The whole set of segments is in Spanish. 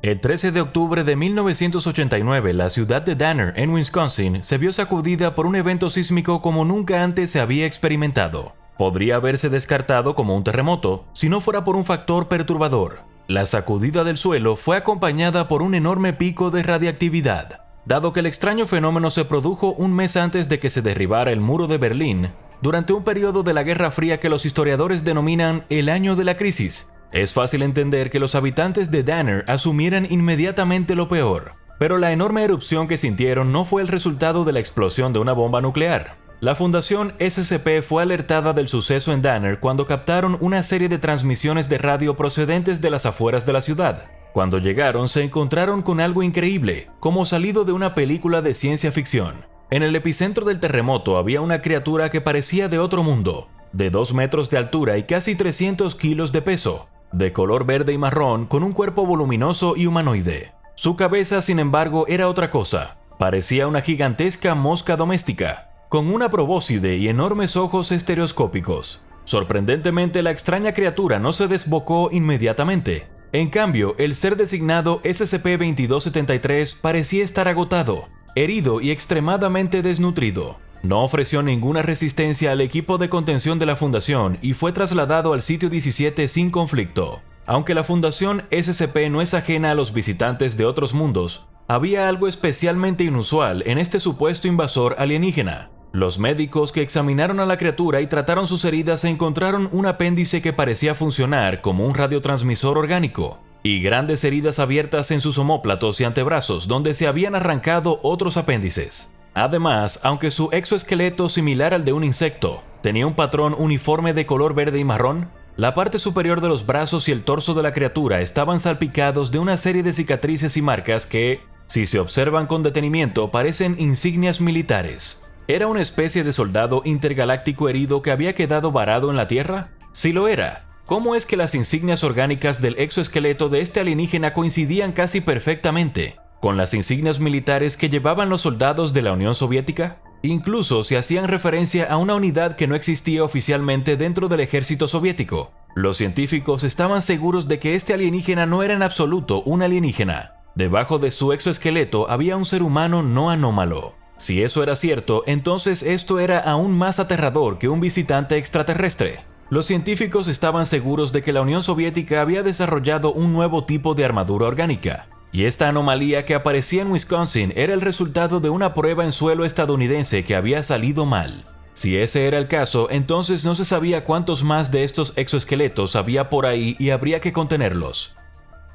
El 13 de octubre de 1989, la ciudad de Danner, en Wisconsin, se vio sacudida por un evento sísmico como nunca antes se había experimentado. Podría haberse descartado como un terremoto, si no fuera por un factor perturbador. La sacudida del suelo fue acompañada por un enorme pico de radiactividad. Dado que el extraño fenómeno se produjo un mes antes de que se derribara el muro de Berlín, durante un periodo de la Guerra Fría que los historiadores denominan el año de la crisis, es fácil entender que los habitantes de Danner asumieran inmediatamente lo peor. Pero la enorme erupción que sintieron no fue el resultado de la explosión de una bomba nuclear. La Fundación SCP fue alertada del suceso en Danner cuando captaron una serie de transmisiones de radio procedentes de las afueras de la ciudad. Cuando llegaron se encontraron con algo increíble, como salido de una película de ciencia ficción. En el epicentro del terremoto había una criatura que parecía de otro mundo, de 2 metros de altura y casi 300 kilos de peso, de color verde y marrón con un cuerpo voluminoso y humanoide. Su cabeza, sin embargo, era otra cosa. Parecía una gigantesca mosca doméstica, con una probóscide y enormes ojos estereoscópicos. Sorprendentemente, la extraña criatura no se desbocó inmediatamente. En cambio, el ser designado SCP-2273 parecía estar agotado, herido y extremadamente desnutrido. No ofreció ninguna resistencia al equipo de contención de la Fundación y fue trasladado al sitio 17 sin conflicto. Aunque la Fundación SCP no es ajena a los visitantes de otros mundos, había algo especialmente inusual en este supuesto invasor alienígena. Los médicos que examinaron a la criatura y trataron sus heridas encontraron un apéndice que parecía funcionar como un radiotransmisor orgánico, y grandes heridas abiertas en sus omóplatos y antebrazos donde se habían arrancado otros apéndices. Además, aunque su exoesqueleto, similar al de un insecto, tenía un patrón uniforme de color verde y marrón, la parte superior de los brazos y el torso de la criatura estaban salpicados de una serie de cicatrices y marcas que, si se observan con detenimiento, parecen insignias militares. ¿Era una especie de soldado intergaláctico herido que había quedado varado en la Tierra? Si lo era, ¿cómo es que las insignias orgánicas del exoesqueleto de este alienígena coincidían casi perfectamente con las insignias militares que llevaban los soldados de la Unión Soviética? Incluso se hacían referencia a una unidad que no existía oficialmente dentro del ejército soviético. Los científicos estaban seguros de que este alienígena no era en absoluto un alienígena. Debajo de su exoesqueleto había un ser humano no anómalo. Si eso era cierto, entonces esto era aún más aterrador que un visitante extraterrestre. Los científicos estaban seguros de que la Unión Soviética había desarrollado un nuevo tipo de armadura orgánica, y esta anomalía que aparecía en Wisconsin era el resultado de una prueba en suelo estadounidense que había salido mal. Si ese era el caso, entonces no se sabía cuántos más de estos exoesqueletos había por ahí y habría que contenerlos.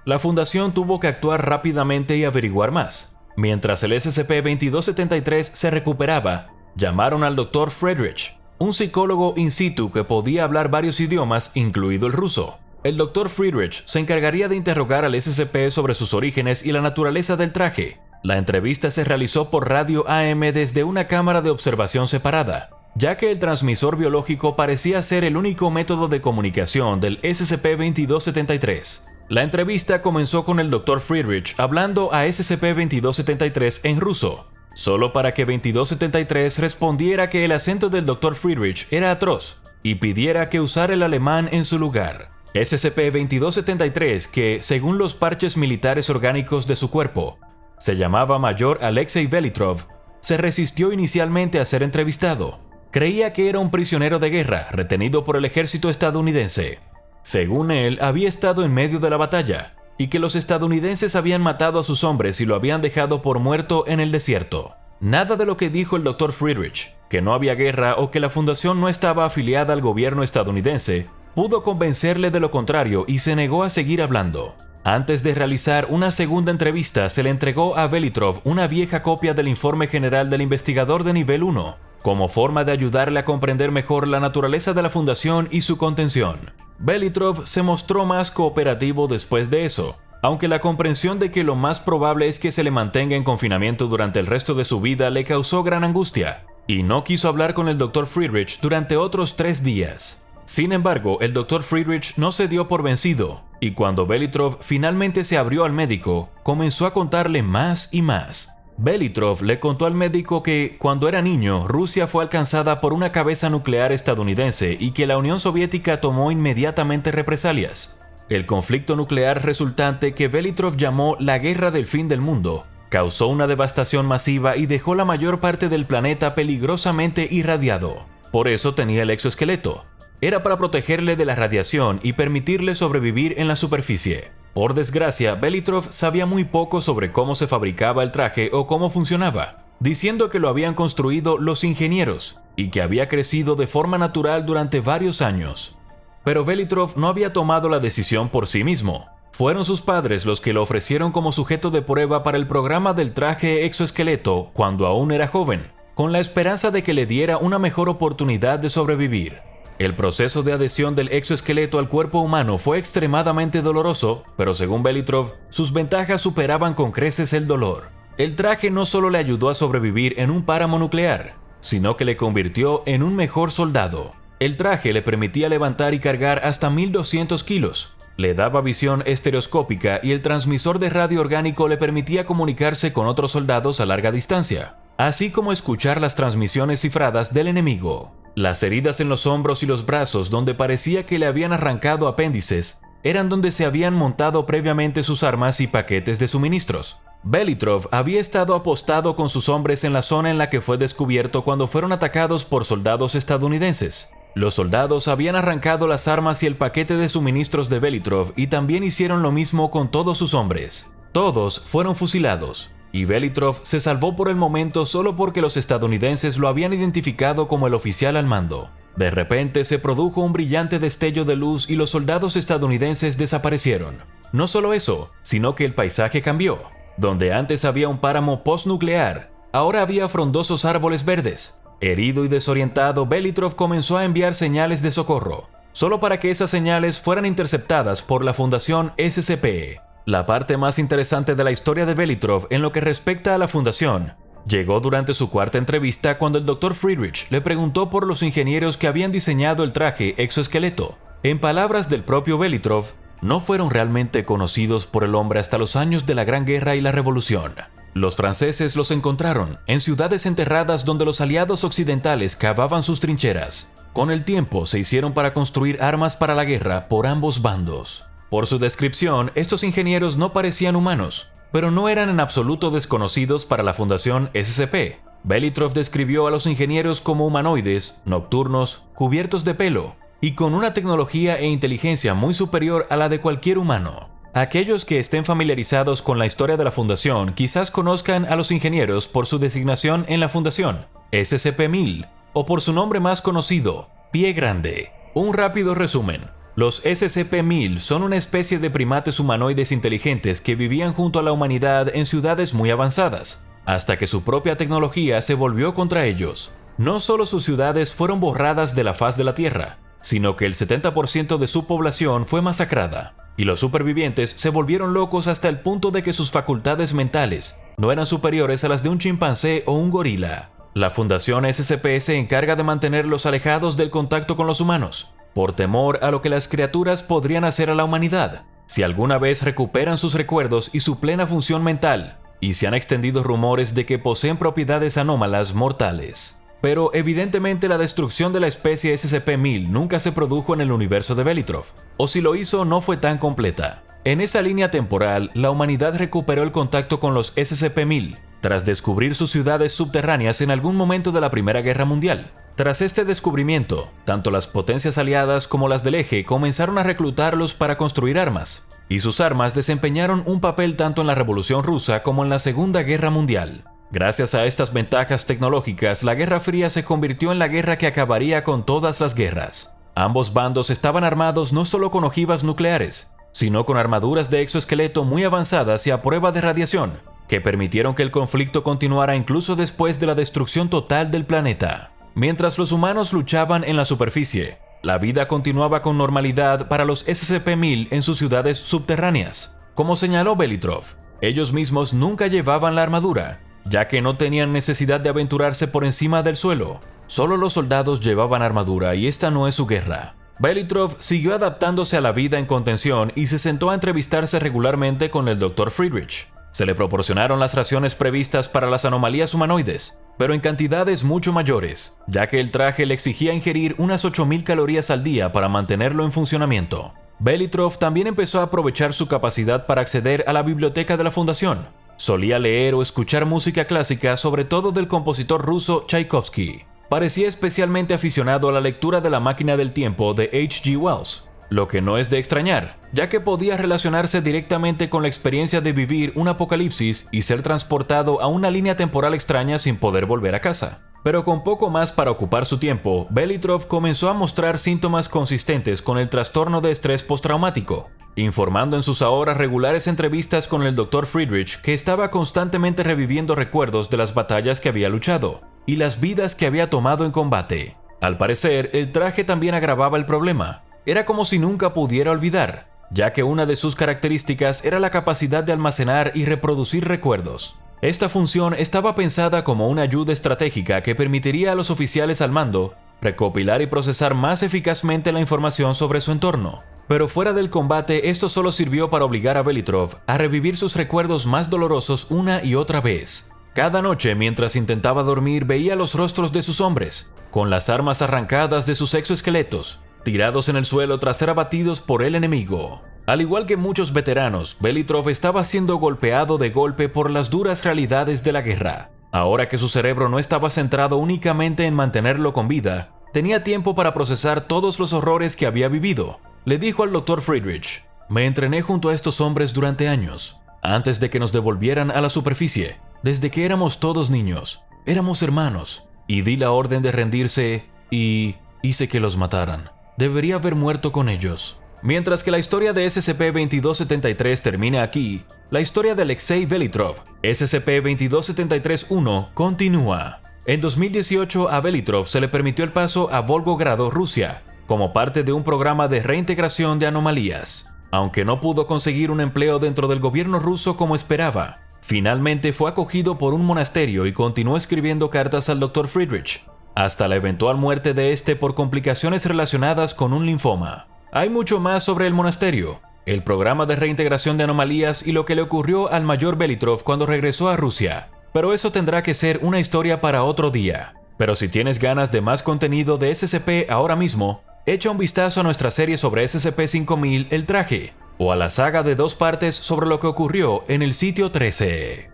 La Fundación tuvo que actuar rápidamente y averiguar más. Mientras el SCP-2273 se recuperaba, llamaron al Dr. Friedrich, un psicólogo in situ que podía hablar varios idiomas, incluido el ruso. El Dr. Friedrich se encargaría de interrogar al SCP sobre sus orígenes y la naturaleza del traje. La entrevista se realizó por radio AM desde una cámara de observación separada, ya que el transmisor biológico parecía ser el único método de comunicación del SCP-2273. La entrevista comenzó con el Dr. Friedrich hablando a SCP-2273 en ruso, solo para que 2273 respondiera que el acento del Dr. Friedrich era atroz y pidiera que usara el alemán en su lugar. SCP-2273, que, según los parches militares orgánicos de su cuerpo, se llamaba Mayor Alexei Velitrov, se resistió inicialmente a ser entrevistado. Creía que era un prisionero de guerra retenido por el ejército estadounidense. Según él, había estado en medio de la batalla, y que los estadounidenses habían matado a sus hombres y lo habían dejado por muerto en el desierto. Nada de lo que dijo el Dr. Friedrich, que no había guerra o que la Fundación no estaba afiliada al gobierno estadounidense, pudo convencerle de lo contrario y se negó a seguir hablando. Antes de realizar una segunda entrevista, se le entregó a Velitrov una vieja copia del informe general del investigador de nivel 1, como forma de ayudarle a comprender mejor la naturaleza de la Fundación y su contención. Velitrov se mostró más cooperativo después de eso, aunque la comprensión de que lo más probable es que se le mantenga en confinamiento durante el resto de su vida le causó gran angustia, y no quiso hablar con el Dr. Friedrich durante otros 3 días. Sin embargo, el Dr. Friedrich no se dio por vencido, y cuando Velitrov finalmente se abrió al médico, comenzó a contarle más y más. Velitrov le contó al médico que, cuando era niño, Rusia fue alcanzada por una cabeza nuclear estadounidense y que la Unión Soviética tomó inmediatamente represalias. El conflicto nuclear resultante, que Velitrov llamó la Guerra del Fin del Mundo, causó una devastación masiva y dejó la mayor parte del planeta peligrosamente irradiado. Por eso tenía el exoesqueleto. Era para protegerle de la radiación y permitirle sobrevivir en la superficie. Por desgracia, Velitrov sabía muy poco sobre cómo se fabricaba el traje o cómo funcionaba, diciendo que lo habían construido los ingenieros y que había crecido de forma natural durante varios años. Pero Velitrov no había tomado la decisión por sí mismo. Fueron sus padres los que lo ofrecieron como sujeto de prueba para el programa del traje exoesqueleto cuando aún era joven, con la esperanza de que le diera una mejor oportunidad de sobrevivir. El proceso de adhesión del exoesqueleto al cuerpo humano fue extremadamente doloroso, pero según Velitrov, sus ventajas superaban con creces el dolor. El traje no solo le ayudó a sobrevivir en un páramo nuclear, sino que le convirtió en un mejor soldado. El traje le permitía levantar y cargar hasta 1200 kilos, le daba visión estereoscópica y el transmisor de radio orgánico le permitía comunicarse con otros soldados a larga distancia, así como escuchar las transmisiones cifradas del enemigo. Las heridas en los hombros y los brazos, donde parecía que le habían arrancado apéndices, eran donde se habían montado previamente sus armas y paquetes de suministros. Velitrov había estado apostado con sus hombres en la zona en la que fue descubierto cuando fueron atacados por soldados estadounidenses. Los soldados habían arrancado las armas y el paquete de suministros de Velitrov y también hicieron lo mismo con todos sus hombres. Todos fueron fusilados, y Velitrov se salvó por el momento solo porque los estadounidenses lo habían identificado como el oficial al mando. De repente se produjo un brillante destello de luz y los soldados estadounidenses desaparecieron. No solo eso, sino que el paisaje cambió. Donde antes había un páramo postnuclear, ahora había frondosos árboles verdes. Herido y desorientado, Velitrov comenzó a enviar señales de socorro, solo para que esas señales fueran interceptadas por la Fundación SCP. La parte más interesante de la historia de Velitrov en lo que respecta a la Fundación llegó durante su cuarta entrevista cuando el Dr. Friedrich le preguntó por los ingenieros que habían diseñado el traje exoesqueleto. En palabras del propio Velitrov, no fueron realmente conocidos por el hombre hasta los años de la Gran Guerra y la Revolución. Los franceses los encontraron en ciudades enterradas donde los aliados occidentales cavaban sus trincheras. Con el tiempo se hicieron para construir armas para la guerra por ambos bandos. Por su descripción, estos ingenieros no parecían humanos, pero no eran en absoluto desconocidos para la Fundación SCP. Velitrov describió a los ingenieros como humanoides, nocturnos, cubiertos de pelo, y con una tecnología e inteligencia muy superior a la de cualquier humano. Aquellos que estén familiarizados con la historia de la Fundación quizás conozcan a los ingenieros por su designación en la Fundación, SCP-1000, o por su nombre más conocido, Pie Grande. Un rápido resumen. Los SCP-1000 son una especie de primates humanoides inteligentes que vivían junto a la humanidad en ciudades muy avanzadas, hasta que su propia tecnología se volvió contra ellos. No solo sus ciudades fueron borradas de la faz de la Tierra, sino que el 70% de su población fue masacrada, y los supervivientes se volvieron locos hasta el punto de que sus facultades mentales no eran superiores a las de un chimpancé o un gorila. La Fundación SCP se encarga de mantenerlos alejados del contacto con los humanos, por temor a lo que las criaturas podrían hacer a la humanidad si alguna vez recuperan sus recuerdos y su plena función mental, y se han extendido rumores de que poseen propiedades anómalas mortales. Pero evidentemente la destrucción de la especie SCP-1000 nunca se produjo en el universo de Velitrov, o si lo hizo no fue tan completa. En esa línea temporal, la humanidad recuperó el contacto con los SCP-1000, tras descubrir sus ciudades subterráneas en algún momento de la Primera Guerra Mundial. Tras este descubrimiento, tanto las potencias aliadas como las del Eje comenzaron a reclutarlos para construir armas, y sus armas desempeñaron un papel tanto en la Revolución Rusa como en la Segunda Guerra Mundial. Gracias a estas ventajas tecnológicas, la Guerra Fría se convirtió en la guerra que acabaría con todas las guerras. Ambos bandos estaban armados no solo con ojivas nucleares, sino con armaduras de exoesqueleto muy avanzadas y a prueba de radiación, que permitieron que el conflicto continuara incluso después de la destrucción total del planeta. Mientras los humanos luchaban en la superficie, la vida continuaba con normalidad para los SCP-1000 en sus ciudades subterráneas. Como señaló Velitrov, ellos mismos nunca llevaban la armadura, ya que no tenían necesidad de aventurarse por encima del suelo. Solo los soldados llevaban armadura y esta no es su guerra. Velitrov siguió adaptándose a la vida en contención y se sentó a entrevistarse regularmente con el Dr. Friedrich. Se le proporcionaron las raciones previstas para las anomalías humanoides, pero en cantidades mucho mayores, ya que el traje le exigía ingerir unas 8000 calorías al día para mantenerlo en funcionamiento. Velitrov también empezó a aprovechar su capacidad para acceder a la biblioteca de la fundación. Solía leer o escuchar música clásica, sobre todo del compositor ruso Tchaikovsky. Parecía especialmente aficionado a la lectura de La máquina del tiempo de H.G. Wells, lo que no es de extrañar, ya que podía relacionarse directamente con la experiencia de vivir un apocalipsis y ser transportado a una línea temporal extraña sin poder volver a casa. Pero con poco más para ocupar su tiempo, Velitrov comenzó a mostrar síntomas consistentes con el trastorno de estrés postraumático, informando en sus ahora regulares entrevistas con el Dr. Friedrich que estaba constantemente reviviendo recuerdos de las batallas que había luchado y las vidas que había tomado en combate. Al parecer, el traje también agravaba el problema. Era como si nunca pudiera olvidar, ya que una de sus características era la capacidad de almacenar y reproducir recuerdos. Esta función estaba pensada como una ayuda estratégica que permitiría a los oficiales al mando recopilar y procesar más eficazmente la información sobre su entorno. Pero fuera del combate, esto solo sirvió para obligar a Velitrov a revivir sus recuerdos más dolorosos una y otra vez. Cada noche, mientras intentaba dormir, veía los rostros de sus hombres, con las armas arrancadas de sus exoesqueletos, tirados en el suelo tras ser abatidos por el enemigo. Al igual que muchos veteranos, Velitrov estaba siendo golpeado de golpe por las duras realidades de la guerra. Ahora que su cerebro no estaba centrado únicamente en mantenerlo con vida, tenía tiempo para procesar todos los horrores que había vivido. Le dijo al Dr. Friedrich: «Me entrené junto a estos hombres durante años, antes de que nos devolvieran a la superficie. Desde que éramos todos niños, éramos hermanos, y di la orden de rendirse y hice que los mataran. Debería haber muerto con ellos». Mientras que la historia de SCP-2273 termina aquí, la historia de Alexei Velitrov, SCP-2273-1, continúa. En 2018 a Velitrov se le permitió el paso a Volgogrado, Rusia, como parte de un programa de reintegración de anomalías. Aunque no pudo conseguir un empleo dentro del gobierno ruso como esperaba, finalmente fue acogido por un monasterio y continuó escribiendo cartas al Dr. Friedrich, hasta la eventual muerte de este por complicaciones relacionadas con un linfoma. Hay mucho más sobre el monasterio, el programa de reintegración de anomalías y lo que le ocurrió al mayor Velitrov cuando regresó a Rusia, pero eso tendrá que ser una historia para otro día. Pero si tienes ganas de más contenido de SCP ahora mismo, echa un vistazo a nuestra serie sobre SCP-5000 El Traje, o a la saga de 2 partes sobre lo que ocurrió en el Sitio 13.